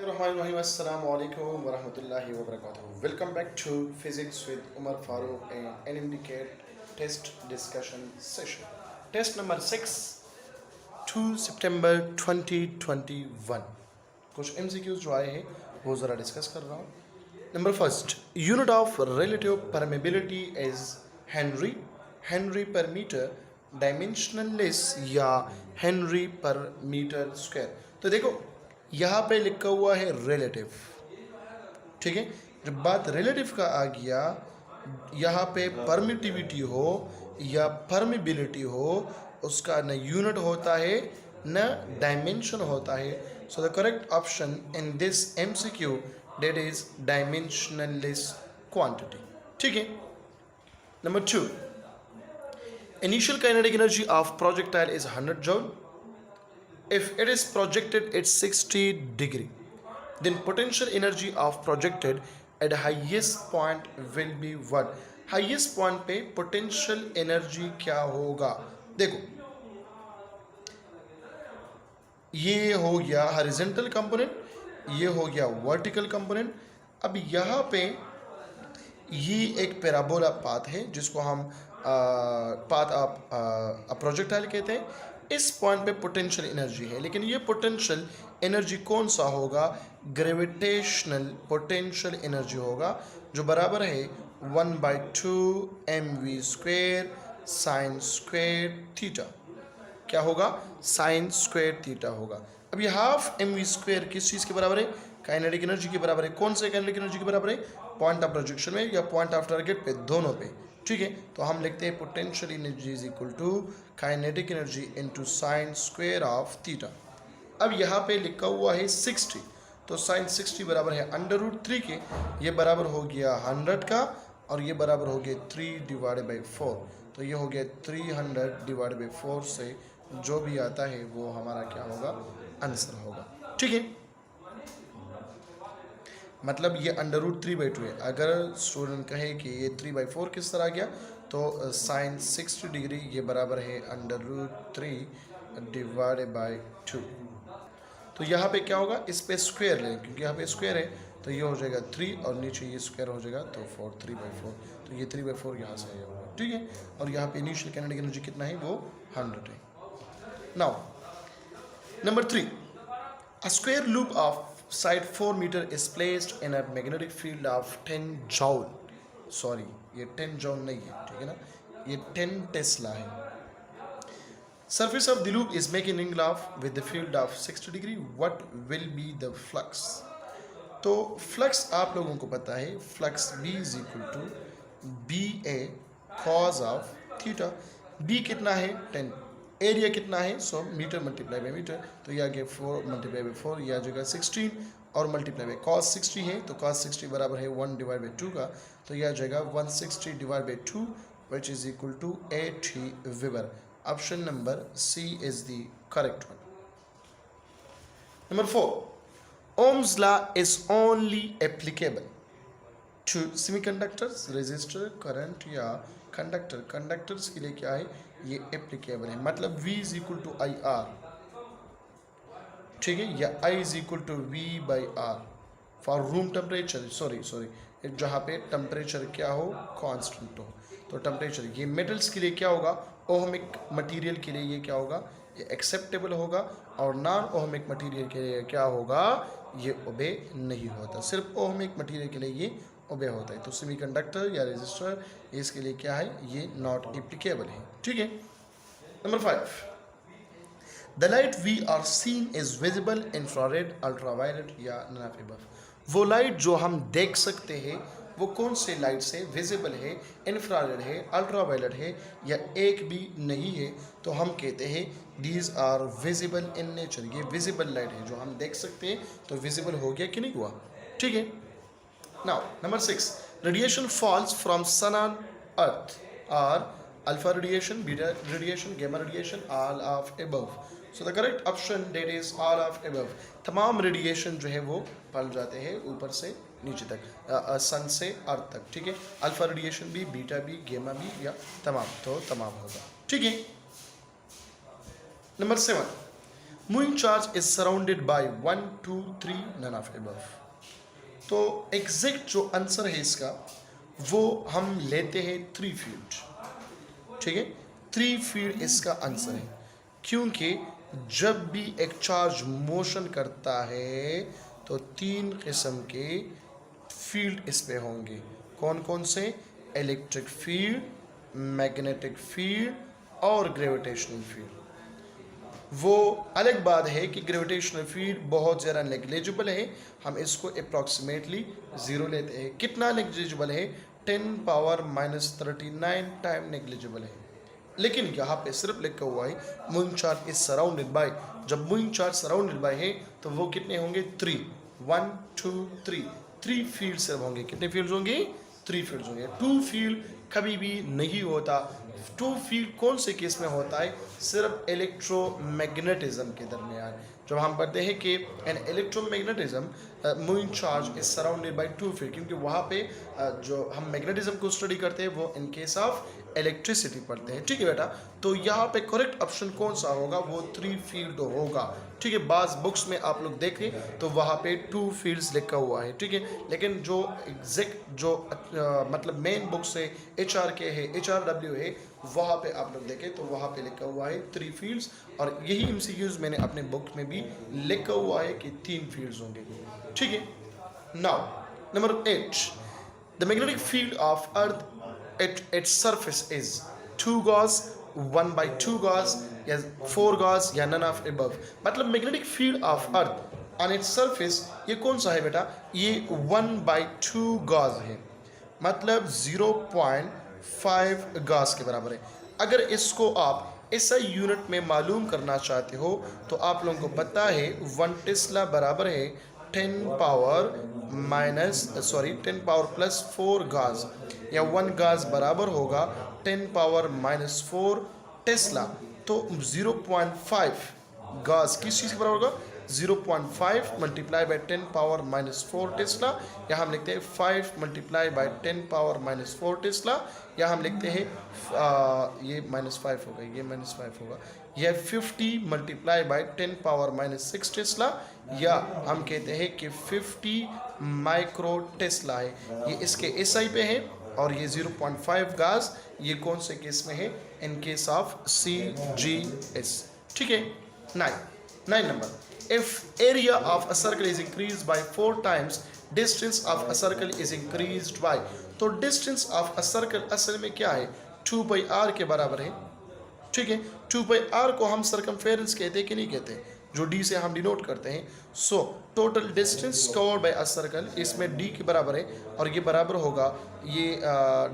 Bismillahirrahmanirrahim. Assalamu alaikum wa rahmatullahi wa barakatuh. Welcome back to Physics with Umar Farooq and NMDK test discussion session. Test number 6, 2 September 2021. कुछ MCQs जो आए हैं वो ज़रा discuss कर रहा हूँ. Number first, unit of relative permeability is Henry. Henry per meter dimensionless या Henry per meter square. तो देखो यहाँ पे लिखा हुआ है रिलेटिव. ठीक है, जब बात रिलेटिव का आ गया, यहाँ पे परमिटिविटी हो या परमिबिलिटी हो, उसका न यूनिट होता है न डायमेंशन होता है. सो the correct option in this MCQ that is dimensionless quantity. ठीक है. Number 2, initial kinetic energy of projectile is 100 joule. If it is projected at 60 degree, then potential energy of projected at highest point will be what? Highest point पे potential energy क्या होगा? देखो, ये हो गया horizontal component, ये हो गया vertical component. अब यहाँ पे ये एक पैराबोला पाथ है जिसको हम पाथ ऑफ प्रोजेक्टाइल कहते हैं. इस पॉइंट पे पोटेंशियल एनर्जी है, लेकिन ये पोटेंशियल एनर्जी कौन सा होगा? ग्रेविटेशनल पोटेंशियल एनर्जी होगा, जो बराबर है 1/2 mv² साइन स्क्वायर थीटा. क्या होगा? साइन स्क्वायर थीटा होगा. अब ये हाफ mv² किस चीज़ के बराबर है? काइनेटिक एनर्जी के बराबर है. कौन से काइनेटिक एनर्जी के बराबर है? पॉइंट ऑफ प्रोजेक्शन में या पॉइंट ऑफ टारगेट पे, दोनों पे. ठीक है, तो हम लिखते हैं potential energy is equal to kinetic energy into sine square of theta. अब यहाँ पे लिखा हुआ है 60, तो साइन 60 बराबर है √3 के. ये बराबर हो गया 100 का, और ये बराबर हो गया 3/4. तो ये हो गया 300/4 से जो भी आता है वो हमारा क्या होगा? आंसर होगा. ठीक है, मतलब ये √3/2 है. अगर स्टूडेंट कहे कि ये 3/4 किस तरह आ गया, तो साइन 60 डिग्री ये बराबर है √3/2. तो यहाँ पे क्या होगा? इस पे स्क्वायर लें, क्योंकि यहाँ पे स्क्वायर है, तो ये हो जाएगा 3 और नीचे ये स्क्वायर हो जाएगा तो 4, 3/4. तो ये 3/4 यहाँ से आया होगा. ठीक है, और यहाँ पे इनिशियल काइनेटिक एनर्जी कितना है? वो 100 है. Now number 3, a square loop of side 4 meter is placed in a magnetic field of 10 joule. Sorry, ये 10 joule नहीं है, ठीक है ना, ये 10 टेस्ला है. Surface of the loop is making angle of with the field of 60 degree. What will be the flux? तो flux आप लोगों को पता है, flux B is equal to BA cos of theta. B कितना है? 10. एरिया कितना है? 100 मीटर मल्टीप्लाई बाई मीटर, तो ये आ गया 4 मल्टीप्लाई बाई 4, ये आ जाएगा 16, और मल्टीप्लाई बाई cos 60 है, तो cos 60 बराबर है 1/2 का, तो ये आ जाएगा 160/2 which is equal to 80 weber. Option number C is the correct one. Number 4, Ohm's law is only applicable to semiconductors, resistor, current या कंडक्टर. कंडक्टर्स के लिए क्या है? ये एप्लीकेबल है, मतलब V is equal to IR. ठीक है, या I is equal to V/R for room temperature. Sorry, जहाँ पे टेम्परेचर क्या हो? कांस्टेंट हो. तो टेम्परेचर ये मेटल्स के लिए क्या होगा? ओहमिक मटेरियल के लिए ये क्या होगा? ये एक्सेप्टेबल होगा, और नॉन ओहमिक मटेरियल के लिए क्या होगा? ये ओबे नहीं होता. सिर्फ ओहमिक मटेरियल के लिए ये ओबे होता है. तो सेमीकंडक्टर या रेजिस्टर इसके लिए क्या है? ये नॉट एप्लीकेबल है. ठीक है. Number 5, the light we are seen is visible infrared, ultraviolet या नन ऑफ अबव. वो लाइट जो हम देख सकते हैं वो कौन से लाइट से विजिबल है? इंफ्रारेड है, अल्ट्रावायलेट है, या एक भी नहीं है, तो हम कहते हैं these are visible in nature. ये विजिबल लाइट है जो हम देख सकते हैं, तो विजिबल हो गया कि नहीं हुआ? ठीक है. Now, number 6, radiation falls from sun on earth are alpha radiation, beta radiation, gamma radiation, all of above. So the correct option that is all of above. तमाम रेडिएशन जो है वो पड़ जाते हैं ऊपर से नीचे तक, सन से अर्थ तक. ठीक है, अल्फा रेडिएशन भी, बीटा भी, गेमा भी, या तमाम, तो तमाम होगा. ठीक है. Number 7, moving charge is surrounded by 1 2 3 none of above. तो एग्जैक्ट जो आंसर है इसका वो हम लेते हैं 3 फील्ड, ठीक है। 3 फील्ड इसका आंसर है, क्योंकि जब भी एक चार्ज मोशन करता है तो 3 किस्म के फील्ड इस पे होंगे। कौन कौन से? इलेक्ट्रिक फील्ड, मैग्नेटिक फील्ड और ग्रेविटेशनल फील्ड। वो अलग बात है कि ग्रेविटेशनल फील्ड बहुत ज़्यादा नेग्लिजिबल है, हम इसको अप्रॉक्सीमेटली 0 लेते हैं। कितना नेग्लिजिबल है? 10⁻³ टाइम नेग्लिजिबल है। लेकिन यहाँ पे सिर्फ लिखा हुआ है moving charge is surrounded bye. जब मूविंग चार्ज सराउंडेड बाय है तो वो कितने होंगे? 3 1 2 3 फील्ड सिर्फ होंगे। कितने फील्ड होंगे? 3 फील्ड होंगे। 2 फील्ड कभी भी नहीं होता। 2 फील्ड कौन से केस में होता है? सिर्फ इलेक्ट्रोमैग्नेटिज्म के दरमियान। जब हम पढ़ते हैं कि in electromagnetism moving charge is surrounded by 2 field, क्योंकि वहाँ पे जो हम मैग्नेटिज्म को स्टडी करते हैं वो इन केस ऑफ इलेक्ट्रिसिटी पढ़ते हैं, ठीक है बेटा। तो यहाँ पे करेक्ट ऑप्शन कौन सा होगा? वो 3 फील्ड होगा, ठीक है। बाज़ बुक्स में आप लोग देखें तो वहाँ पे 2 फील्ड्स लिखा हुआ है, ठीक है। लेकिन जो एग्जैक्ट जो मतलब मेन बुक से HRK है, HRW है, वहाँ पे आप लोग देखें तो वहाँ पे लिखा हुआ है 3 फील्ड्स। और यही MCQs मैंने अपने बुक में भी लिखा हुआ है कि 3 फील्ड्स होंगे, ठीक है। Now number 8, the magnetic field of earth at its surface is 2 gauss, 1/2 gauss या 4 gauss या none of above। मतलब magnetic field of earth on its surface ये कौन सा है बेटा? ये 1/2 गॉस है, मतलब 0.5 गॉस के बराबर है। अगर इसको आप ऐसा यूनिट में मालूम करना चाहते हो तो आप लोगों को पता है 1 टेस्ला बराबर है 10 पावर प्लस 4 गाज, या 1 गाज बराबर होगा 10 पावर -4 टेस्ला। तो 0.5 गाज किस चीज़ के बराबर होगा? 0.5 मल्टीप्लाई बाई 10 पावर -4 टेस्ला, या हम लिखते हैं 5 मल्टीप्लाई बाई 10 पावर -4 टेस्ला, या हम लिखते हैं ये -5 होगा, ये -5 होगा, यह 50 मल्टीप्लाई बाई 10 पावर -6 टेस्ला, या हम कहते हैं कि 50 माइक्रो टेस्ला है। ये इसके SI पे है और ये 0.5 गाज ये कौन से केस में है? इन केस ऑफ CGS, ठीक है। 9 number, if area of a circle is increased by 4 times distance of a circle is increased by। तो distance of a circle असल में क्या है? 2πr के बराबर है, ठीक है। 2πr को हम सर्कमफेरेंस कहते हैं कि नहीं कहते? जो d से हम डिनोट करते हैं। So total distance covered by a circle इसमें d के बराबर है, और ये बराबर होगा, ये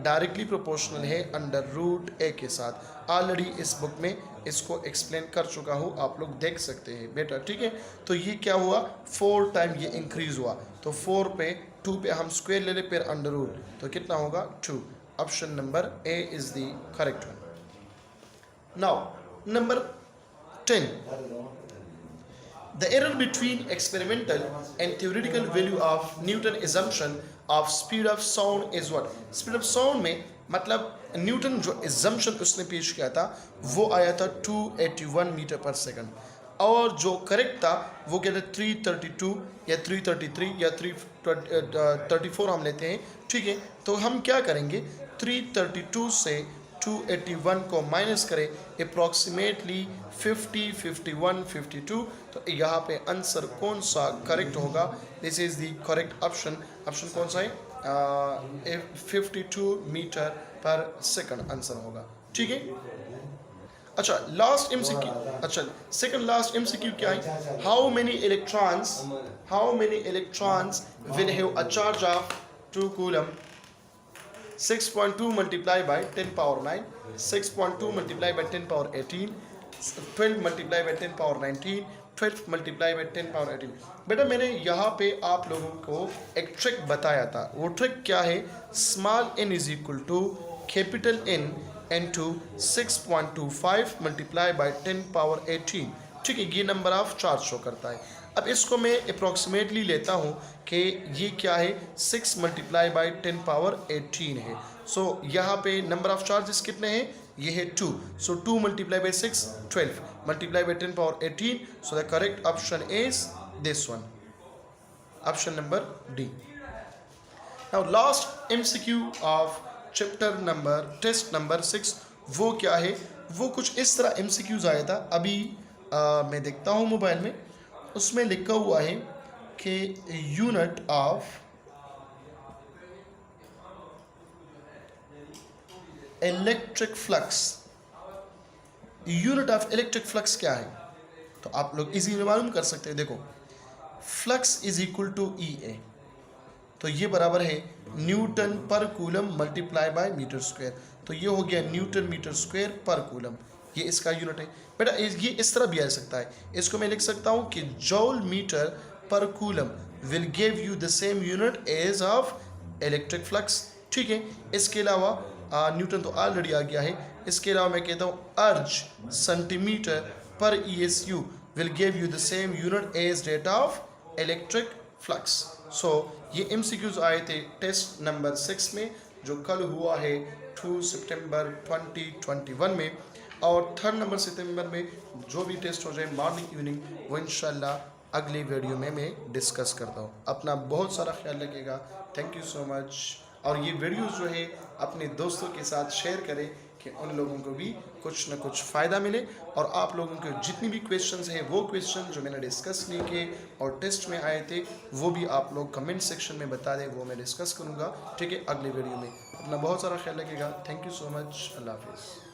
डायरेक्टली प्रोपोर्शनल है √a के साथ। ऑलरेडी इस बुक में इसको एक्सप्लेन कर चुका हूँ, आप लोग देख सकते हैं बेटा, ठीक है। तो ये क्या हुआ? 4 टाइम ये इंक्रीज हुआ, तो 4 पे 2 पे हम स्क्वायर ले ले, फिर √, तो कितना होगा? 2। Option number A is the correct one. Now number 10, the error between experimental and theoretical value of Newton assumption of speed of sound is what? Speed of sound में मतलब न्यूटन जो assumption उसने पेश किया था वो आया था 281 मीटर पर सेकंड, और जो करेक्ट था वो क्या था? 332 या 333 या 334 हम लेते हैं, ठीक है। तो हम क्या करेंगे? 332 से 281 को माइनस करें, अप्रॉक्सीमेटली 50, 51, 52। तो यहाँ पे आंसर कौन सा करेक्ट होगा? This is the correct option. Option कौन सा है? 52 मीटर पर सेकंड आंसर होगा, ठीक है। अच्छा लास्ट MCQ, अच्छा सेकंड लास्ट MCQ क्या है? How many electrons will have a charge of 2 coulomb? 6.2 multiplied by 10 power 9, 6.2 multiplied by 10 power 18, 12 multiplied by 10 power 19, 12 multiplied by 10 power 18। बेटा मैंने यहाँ पे आप लोगों को एक ट्रिक बताया था, वो ट्रिक क्या है? Small n is equal to capital N into 6.25 multiply by 10 power 18, ठीक है। ये नंबर ऑफ चार्ज शो करता है। अब इसको मैं अप्रॉक्सीमेटली लेता हूँ कि ये क्या है? 6 मल्टीप्लाई बाई 10 पावर 18 है। सो यहाँ पे नंबर ऑफ चार्जेस कितने हैं? ये है 2, so 2 multiply by 6 12 multiply by 10 power 18, so the correct option is this one, option number D. Now last MCQ of chapter number test number 6 वो क्या है, वो कुछ इस तरह MCQs आया था। अभी मैं देखता हूँ मोबाइल में, उसमें लिखा हुआ है कि unit of electric flux, unit of electric flux क्या है, तो आप लोग इजीली मालूम कर सकते हैं। देखो, flux is equal to EA, तो ये बराबर है न्यूटन पर coulomb multiply by metre square, तो ये हो गया न्यूटन मीटर स्क्वायर पर कूलम, ये इसका यूनिट है। बेटा ये इस तरह भी आ सकता है, इसको मैं लिख सकता हूँ कि जॉल मीटर पर coulomb will give you the same unit as of electric flux. ठीक है, इसके अलावा न्यूटन तो ऑलरेडी आ गया है, इसके अलावा मैं कहता हूँ अर्ज सेंटीमीटर पर ESU will give you the same unit as rate of electric flux. So ये MCQs आए थे टेस्ट नंबर 6 में, जो कल हुआ है 2 सितंबर 2021 में, और 3 नंबर सितंबर में जो भी टेस्ट हो जाए मॉर्निंग इवनिंग, वो इंशाल्लाह अगली वीडियो में मैं डिस्कस करता हूँ। अपना बहुत सारा ख्याल रखिएगा, थैंक यू सो मच। और ये वीडियोस जो है अपने दोस्तों के साथ शेयर करें कि उन लोगों को भी कुछ ना कुछ फ़ायदा मिले, और आप लोगों के जितनी भी क्वेश्चंस हैं वो क्वेश्चन जो मैंने डिस्कस नहीं किए और टेस्ट में आए थे वो भी आप लोग कमेंट सेक्शन में बता दें, वो मैं डिस्कस करूँगा। ठीक है, अगले वीडियो में। अपना बहुत सारा ख्याल रखिएगा, थैंक यू सो मच, अल्लाह हाफिज़।